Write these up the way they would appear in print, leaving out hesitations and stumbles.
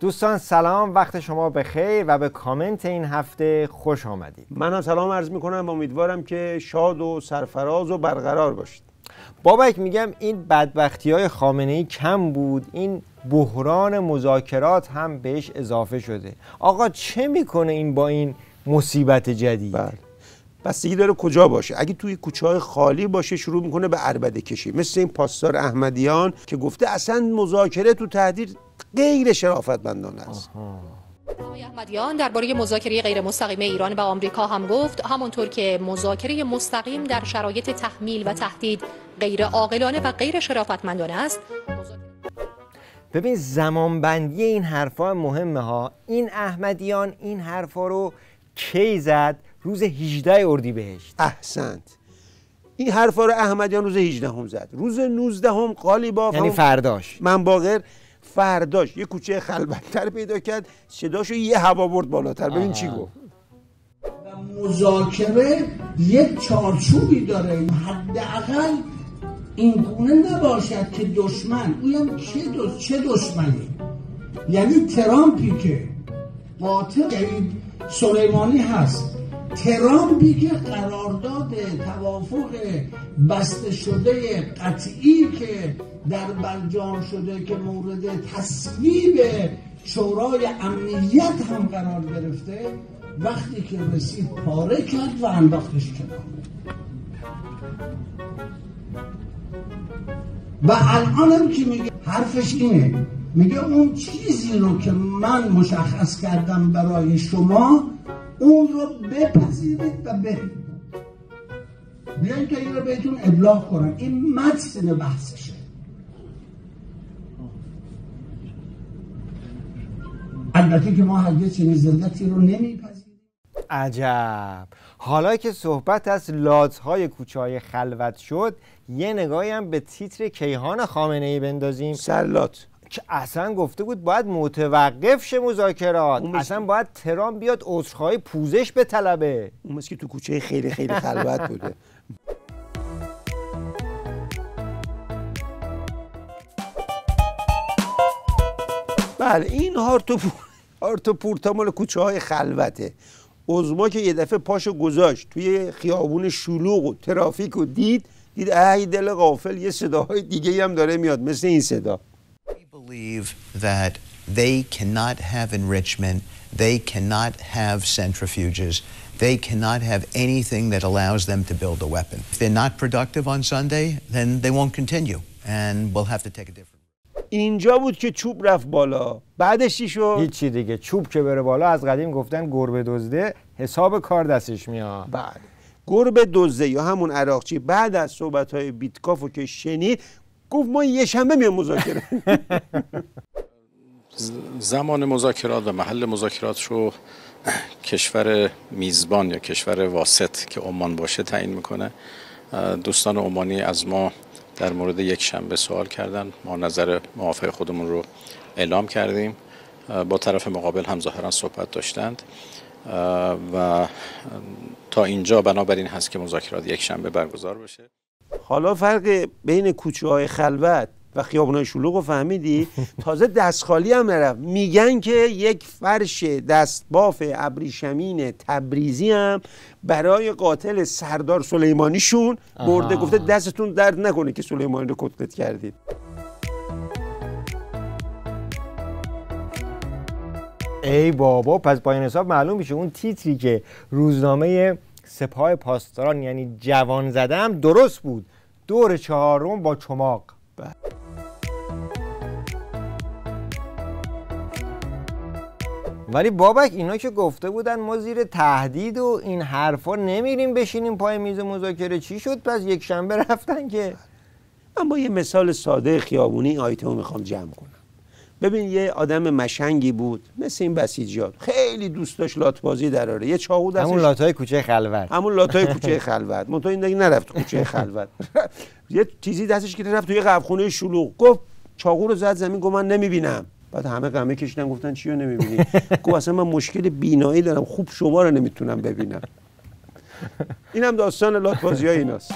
دوستان سلام، وقت شما بخیر و به کامنت این هفته خوش آمدید. من هم سلام عرض میکنم و امیدوارم که شاد و سرفراز و برقرار باشید. بابک میگم این بدبختی‌های خامنه‌ای کم بود، این بحران مذاکرات هم بهش اضافه شده. آقا چه میکنه این با این مصیبت جدید؟ بله. بستگی داره کجا باشه. اگه توی کوچه‌های خالی باشه شروع میکنه به عربده کشی، مثل این پاسدار احمدیان که گفته اصلا مذاکره تو تهدید غیر شرافتمندانه است. آقای احمدیان درباره مذاکره غیر مستقیم ایران با آمریکا هم گفت همونطور که مذاکره مستقیم در شرایط تحمیل و تهدید غیر عاقلانه و غیر شرافتمندانه است. ببین زمانبندی این حرفا مهمه ها. این احمدیان این حرفا رو کی زد؟ روز 18 اردیبهشت. احسنت. این حرفا رو احمدیان روز 18 هم زد. روز 19 هم قالیباف، یعنی فرداش، من باقر فرداش یه کوچه خلوت‌تر پیدا کرد، صداشو یه هوا برد بالاتر. ببین چی گفت. مذاکره یک چارچوبی داره، حداقل این گونه نباشد که دشمن، اویم چه دشمنی؟ یعنی ترامپی که قاطع سلیمانی هست، ترامپی که قرارداد توافق بسته شده قطعی که در برجام شده که مورد تصویب شورای امنیت هم قرار گرفته، وقتی که رسید پاره کرد و انداختش کنار. و الانم که میگه حرفش اینه، میگه اون چیزی رو که من مشخص کردم برای شما اون رو بپذیرید و برید. بیاین که این رو بهتون ابلاغ کنم. این متن بحثشه. البته که ما هرگز چنین ذلتی رو نمیپذیریم. عجب. حالا که صحبت از لات‌های کوچه‌های خلوت شد، یه نگاهی هم به تیتر کیهان خامنه‌ای بندازیم. سرلات که اصلا گفته بود باید متوقف شه مذاکرات، اصلا باید ترامپ بیاد عذرخواهی پوزش بطلبه. اون که تو کوچه خیلی خلوت بوده. بله این هارت و پورتا مال کوچه های خلوته. عظما که یه دفعه پاشو گذاشت توی خیابون شلوغ و ترافیک و دید ای دل غافل، یه صداهای دیگه هم داره میاد مثل این صدا. Believe that they cannot have enrichment, they cannot have centrifuges, they cannot have anything that allows them to build a weapon. If they're not productive on Sunday, then they won't continue and we'll have to take a different route. اینجا بود که چوب رفت بالا. بعدش چی شد؟ هیچی دیگه. چوب که بره بالا، از قدیم گفتن گربه دزده حساب کار دستش میاد. بله. گربه دزده یا همون عراقچی بعد از صحبت‌های بیتکافو که شنید گفت ما یه شنبه میام مذاکره. زمان مذاکرات و محل مذاکرات رو کشور میزبان یا کشور واسط که عمان باشه تعیین میکنه. دوستان عمانی از ما در مورد یک شنبه سوال کردن، ما نظر موافق خودمون رو اعلام کردیم، با طرف مقابل هم ظاهرا صحبت داشتند و تا اینجا بنابراین هست که مذاکرات یک شنبه برگزار بشه. حالا فرق بین کوچه های خلوت و خیابونای شلوغ رو فهمیدی؟ تازه دستخالی هم نرفت. میگن که یک فرش دستباف ابریشمین تبریزی هم برای قاتل سردار سلیمانیشون برده. گفته دستتون درد نکنه که سلیمانی رو کتلت کردید. ای بابا، پس با این حساب معلوم میشه اون تیتری که روزنامه سپاه پاسداران یعنی جوان زدم درست بود. دور چهارم با چماق. ولی بابک اینا که گفته بودن ما زیر تهدید و این حرفا نمیریم بشینیم پای میز مذاکره، چی شد پس یک شنبه رفتن که؟ من با یه مثال ساده خیابونی آیتمو میخوام جمع کنم. ببین یه آدم مشنگی بود مثل این بسیجیات، خیلی دوست داشت لاتبازی دراره. یه چاقو دستش، همون لاتای کوچه خلوت، همون لاتای کوچه خلوت. منتها این دیگه نرفت کوچه خلوت. یه چیزی دستش گرفت رفت توی قهوه‌خونه شلوغ، گفت چاقو رو زد زمین، گفت من نمیبینم. بعد همه قمه کشیدن گفتن چی رو نمیبینی؟ گفت اصلا من مشکل بینایی دارم، خوب شما رو نمیتونم ببینم. اینم داستان لاتبازی‌های ایناست.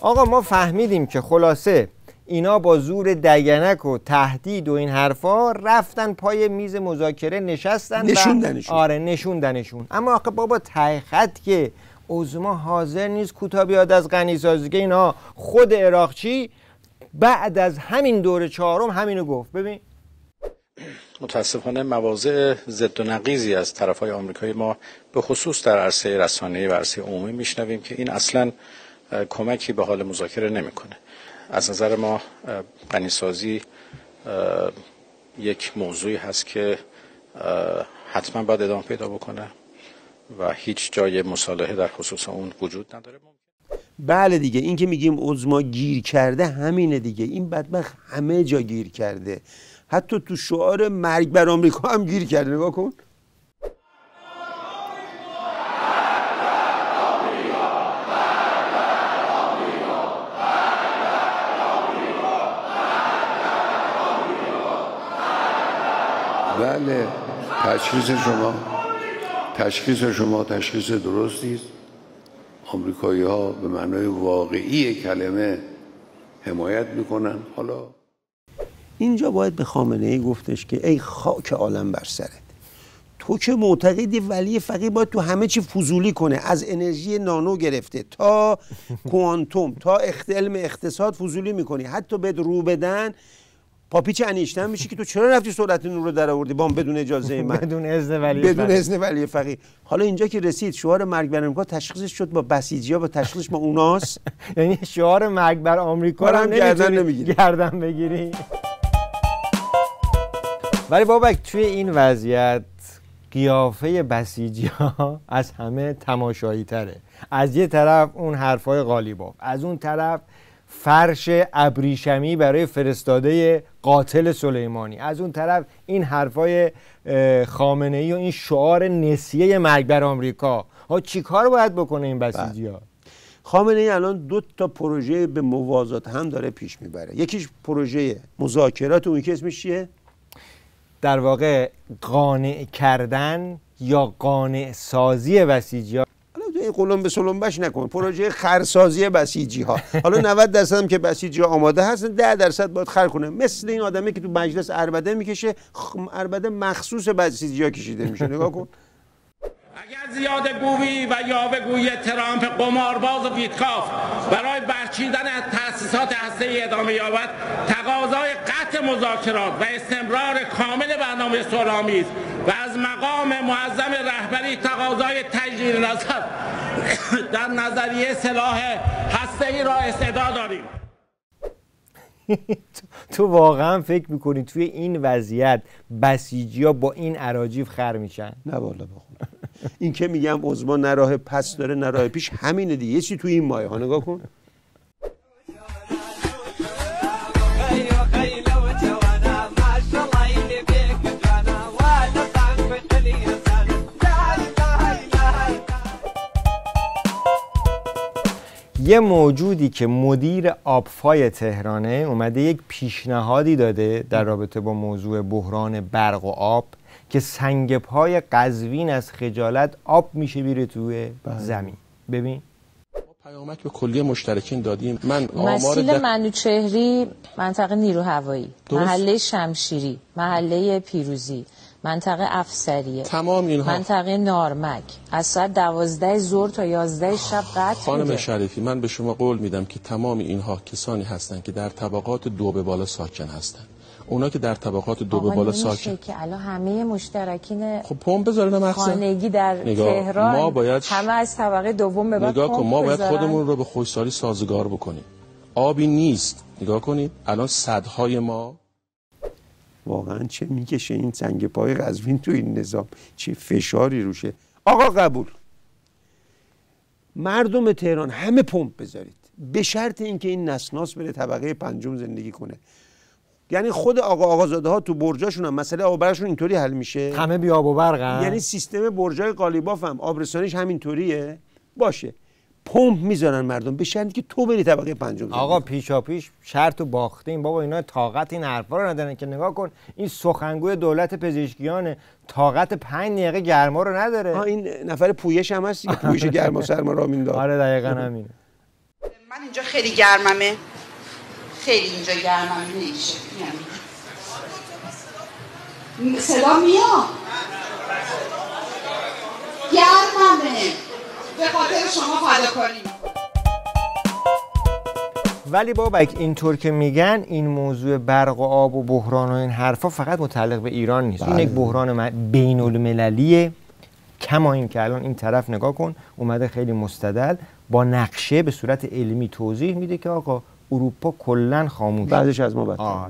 آقا ما فهمیدیم که خلاصه اینا با زور دگنک و تهدید و این حرفا رفتن پای میز مذاکره نشستن، نشوندنشون. آره نشوندنشون. اما آخه بابا ته خط که عظما حاضر نیست کوتاه بیاد از غنیسازی، که اینا خود عراقچی بعد از همین دور چهارم همینو گفت. ببین متاسفانه مواضع ضد و نقیضی از طرف‌های آمریکایی ما به خصوص در عرصه رسانه‌ای و عرصه عمومی میشنویم که این اصلاً کمکی به حال مذاکره نمیکنه. از نظر ما غنیسازی یک موضوعی هست که حتما باید ادامه پیدا بکنه و هیچ جای مصالحه در خصوص اون وجود نداره. بله دیگه، این که میگیم عظما گیر کرده همینه دیگه. این بدبخت همه جا گیر کرده، حتی تو شعار مرگ بر آمریکا هم گیر کرده. نگاه کن. بله، تشخیص درستی است. آمریکایی ها به معنای واقعی کلمه حمایت میکنن. حالا اینجا باید به خامنه ای گفتش که ای خاک عالم بر سرت، تو که معتقدی ولی فقیه باید تو همه چی فضولی کنه، از انرژی نانو گرفته تا کوانتوم تا علم اقتصاد فضولی میکنی، حتی به رو بدن پاپیچ انیشتین میشه که تو چرا رفتی سرعت نور رو در آوردی بام بدون اجازه من، بدون اذن ولی فقیه. حالا اینجا که رسید شعار مرگ بر آمریکا تشخیصش شد با بسیجی‌ها، با تشخیصش با اوناست. یعنی شعار مرگ بر آمریکا رو گردن بگیری. ولی بابک توی این وضعیت قیافه بسیجی‌ها از همه تماشایی تره. از یه طرف اون حرفای قالیباف، از اون طرف فرش ابریشمی برای فرستاده قاتل سلیمانی، از اون طرف این حرفای خامنه‌ای و این شعار نسیه مرگ بر آمریکا. ها چی کار باید بکنه این بسیجی‌ها؟ خامنه‌ای الان 2 تا پروژه به موازات هم داره پیش میبره. یکیش پروژه مذاکرات، اون که اسمش چیه؟ در واقع قانع کردن یا قانع سازی بسیجی‌ها. این قلم به سلمبش نکن، پروژه خرسازی بسیجی‌ها. حالا 90% هم که بسیجی‌ها آماده هستن، 10% باید خر کنه. مثل این آدمی که تو مجلس عربده میکشه، عربده مخصوص بسیجی‌ها کشیده میشه. نگاه کن. اگر زیاده گویی و یاوه‌گویی ترامپ قمارباز و ویتکاف برای برچیدن از تأسیسات هسته‌ای ادامه یابد، تقاضای قطع مذاکرات و استمرار کامل برنامه صلح‌آمیز و از مقام معظم رهبری تقاضای تجدید نظر در نظریه سلاح هسته‌ای را استعداد داریم. تو واقعا فکر میکنی توی این وضعیت بسیجی‌ها با این اراجیف خر میشن؟ نه والا بخون. این که میگم عظما نه راه پس داره نه راه پیش، همینه دیگه. یه چی توی این مایه ها نگاه کن. یه موجودی که مدیر آبفای تهرانه اومده یک پیشنهادی داده در رابطه با موضوع بحران برق و آب که سنگ پای قزوین از خجالت آب میشه بیره توی زمین. ببین پیامک به کلیه مشترکین دادیم. من مسیل منوچهری، منطقه نیرو هوایی، محله شمشیری، محله پیروزی، منطقه افسریه، تمام اینها، منطقه نارمک از ساعت 12 ظهر تا 11 شب قطع خانم بوده. شریفی، من به شما قول میدم که تمام اینها کسانی هستند که در طبقات 2 به بالا ساکن هستند. اونا که در طبقات 2 به بالا ساکن که الان همه مشترکین خب پمپ بذارن مخزن خانگی در تهران ما باید همه از طبقه دوم به بعد نگاه کن، ما باید بذارن. خودمون رو به خشکسالی سازگار بکنیم. آبی نیست. نگاه کنید الان سدهای ما واقعا چه میکشه این سنگ پای قزوین تو این نظام، چه فشاری روشه. آقا قبول، مردم تهران همه پمپ بذارید، به شرط اینکه این نسناس بره طبقه 5 زندگی کنه. یعنی خود آقازاده ها تو برجاشون هم مسئله آب برقشون اینطوری حل میشه، همه بی آب و برقن. یعنی سیستم برجای قالیباف هم آبرسانیش همینطوریه باشه، پمپ میذارن مردم، به شرطی که تو بری طبقه 5. آقا پیشاپیش شرط و باخته این بابا، اینا طاقت این حرفا رو ندارن که. نگاه کن این سخنگوی دولت پزشکیان طاقت 5 دقیقه گرما رو نداره. این نفر پویش هم هست، پویش گرما سرما را میندازه. آره دقیقاً همینه. من اینجا خیلی گرممه، خیلی اینجا گرمم نمیشه. صدا میاد گرممه به خاطر شما فداکاری. ولی بابک اینطور که میگن این موضوع برق و آب و بحران و این حرفا فقط متعلق به ایران نیست. این یک بحران بین المللیه. کما این که الان این طرف نگاه کن اومده خیلی مستدل با نقشه به صورت علمی توضیح میده که آقا اروپا کلا خاموش، بعضش از ما بدتر.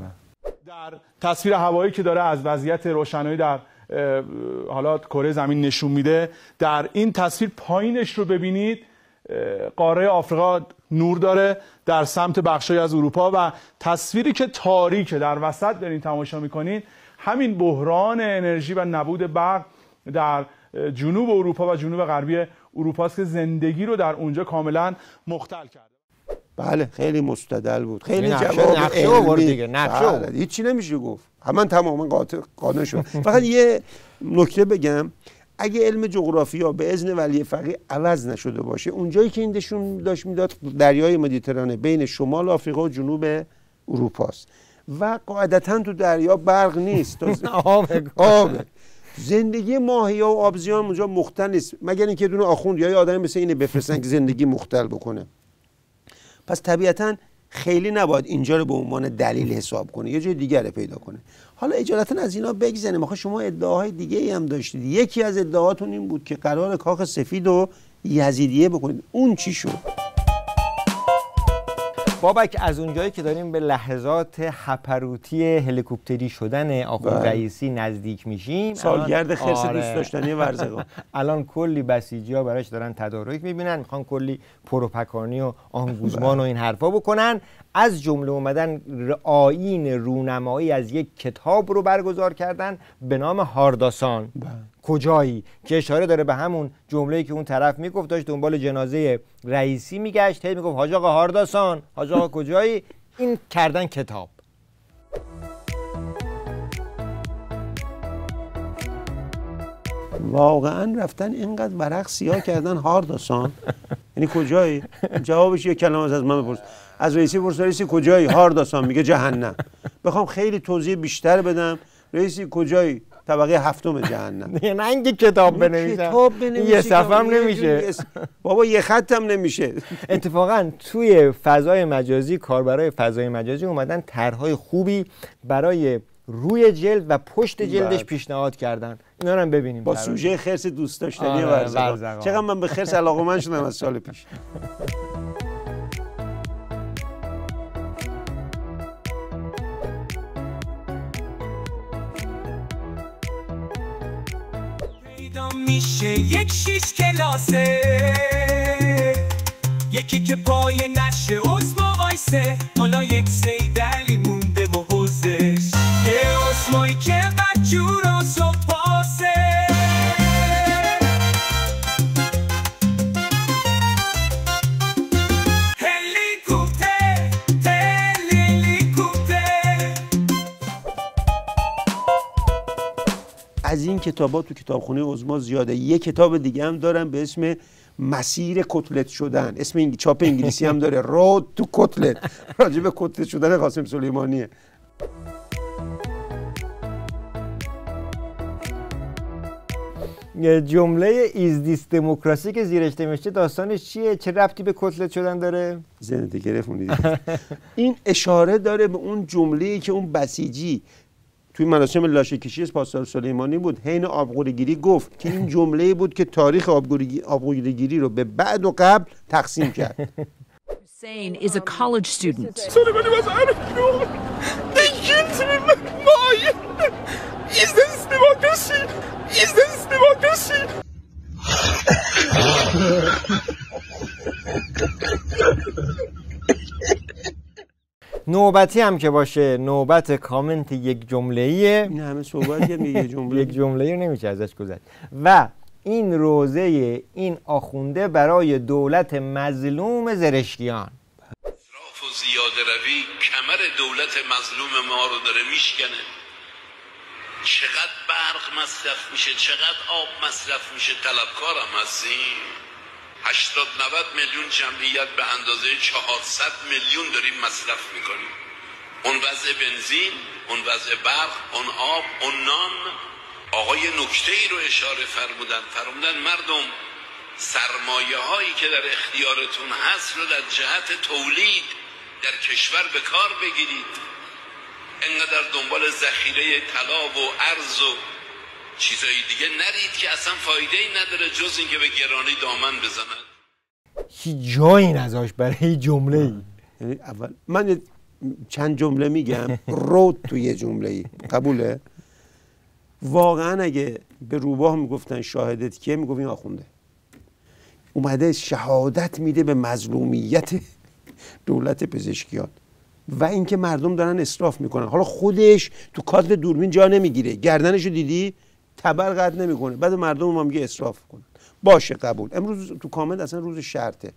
در تصویر هوایی که داره از وضعیت روشنایی در حالا کره زمین نشون میده، در این تصویر پایینش رو ببینید قاره آفریقا نور داره در سمت بخشای از اروپا و تصویری که تاریکه در وسط دارین تماشا میکنید همین بحران انرژی و نبود برق در جنوب اروپا و جنوب غربی اروپا است که زندگی رو در اونجا کاملا مختل کرده. بله خیلی مستدل بود، خیلی جواب نقشه آورد دیگه، نقشه آورد، هیچی نمیشه گفت. من تماما قانع شد. فقط یه نکته بگم، اگه علم جغرافیا به اذن ولی فقیه عوض نشده باشه، اونجایی که این نشون داشت میداد دریای مدیترانه بین شمال آفریقا و جنوب اروپا است و قاعدتاً تو دریا برق نیست، آبه. زندگی ماهی‌ها و آبزیان اونجا مختل نیست، مگر اینکه دونه آخوند یا آدمی مثل اینه بفرستن که زندگی مختل بکنه. پس طبیعتاً خیلی نباید اینجا رو به عنوان دلیل حساب کنه، یه جای دیگر رو پیدا کنه. حالا اجالتا از اینا بگذنیم. آخه شما ادعاهای دیگه ای هم داشتید. یکی از ادعاهاتون این بود که قرار کاخ سفید رو یزیدیه بکنید. اون چی شد؟ بابک از اونجایی که داریم به لحظات هپروتی هلیکوپتری شدن آخوند رئیسی نزدیک میشیم، سالگرد خرس دوست داشتنی ورزقان، الان کلی بسیجی‌ها براش دارن تدارک میبینن، میخوان کلی پروپکانی و آنگوزمان و این حرفا بکنن. از جمله اومدن آیین رونمایی از یک کتاب رو برگزار کردن به نام هارداسان. کجایی که اشاره داره به همون جمله‌ای که اون طرف میگفت، داشت دنبال جنازه رئیسی میگشت، هی میگفت حاج آقا هارداسان، حاج آقا کجایی؟ این کردن کتاب. واقعا رفتن اینقدر ورق سیاه کردن هارداسان. یعنی کجایی؟ جوابش یه کلمه از من بپرس. از رئیسی پرس رئیسی کجایی؟ هارداسان. میگه جهنم. بخوام خیلی توضیح بیشتر بدم، رئیسی کجایی؟ طبقه هفتم جهنم. نه اینکه کتاب بنویسم، یه صفحه هم نمیشه بابا، یه خط هم نمیشه. اتفاقا توی فضای مجازی، کاربرای فضای مجازی اومدن طرحهای خوبی برای روی جلد و پشت جلدش پیشنهاد کردن. اینا رو هم ببینیم با سوژه خرس دوست داشتنی ورزقان. چقدر من به خرس علاقه‌مند شدم از سال پیش. میشه یک 6 کلاسه، یکی که پای نشه عزما وایسه، حالا یک سیدلی مونده با حوزش، یه عزمایی که بدجور و صبح پاسه. از این کتابا تو کتابخونه عظما زیاده. یه کتاب دیگه هم دارم به اسم مسیر کتلت شدن، اسم چاپ انگلیسی هم داره، رود تو کتلت، راجع به کتلت شدن قاسم سلیمانیه. جمله ایز دیس دموکراسی که زیرش نوشته داستانش چیه؟ چه ربطی به کتلت شدن داره؟ زنده گرفتونید. این اشاره داره به اون جمله‌ای که اون بسیجی توی مراسم لاشه‌کشی از پاسدار سلیمانی بود، حین آبگورگیری گفت که این جمله‌ای بود که تاریخ آبگورگیری رو به بعد و قبل تقسیم کرد. Hussein is a college student. Soleimani was unignored. They killed him. Why? Is this democracy? Is this democracy? نوبتی هم که باشه، نوبت کامنت یک جمله‌ایه. این همه صحبت یک جمله، یک جمله‌ای نمیشه ازش گذشت. و این روزه این آخونده برای دولت مظلوم زرشکیان. اسراف و زیاده روی کمر دولت مظلوم ما رو داره میشکنه. چقدر برق مصرف میشه، چقدر آب مصرف میشه، طلبکارم هستیم. 80-90 میلیون جمعیت به اندازه 400 میلیون داریم مصرف میکنیم. اون وضع بنزین، اون وضع برق، اون آب، اون نان. آقای نکته ای رو اشاره فرمودن مردم سرمایه هایی که در اختیارتون هست رو در جهت تولید در کشور به کار بگیرید. انقدر دنبال ذخیره طلا و ارز و چیزای دیگه نرید که اصلا فایده ای نداره جز اینکه به گرانی دامن بزنن. هیچ جایی نذاش برای هیچ جمله ای. یعنی اول من چند جمله میگم رو توی جمله ای قبوله؟ واقعا اگه به روباه میگفتن شاهدت کیه میگفت این آخونده اومده شهادت میده به مظلومیت دولت پزشکیان و اینکه مردم دارن اسراف میکنن. حالا خودش تو کادر دوربین جا نمیگیره، گردنشو دیدی تبر قد نمیکنه، بعد مردم ما میگه اسراف کنن. باشه قبول. امروز تو کامنت اصلا روز شرطه.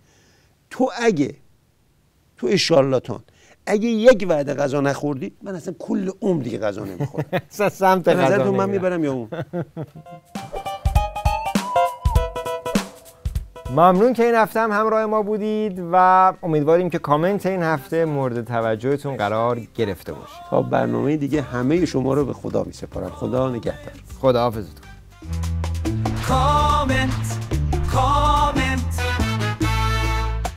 تو اگه تو اشارلاتان اگه یک وعده غذا نخوردی من اصلا کل عمر دیگه غذا نمیخورم. اصلا سمت غذا نظرتون من میبرم یا اون؟ ممنون که این هفته هم همراه ما بودید و امیدواریم که کامنت این هفته مورد توجهتون قرار گرفته باشه. تا برنامه دیگه همه شما رو به خدا میسپارم. خدا نگهدار. خداحافظتون.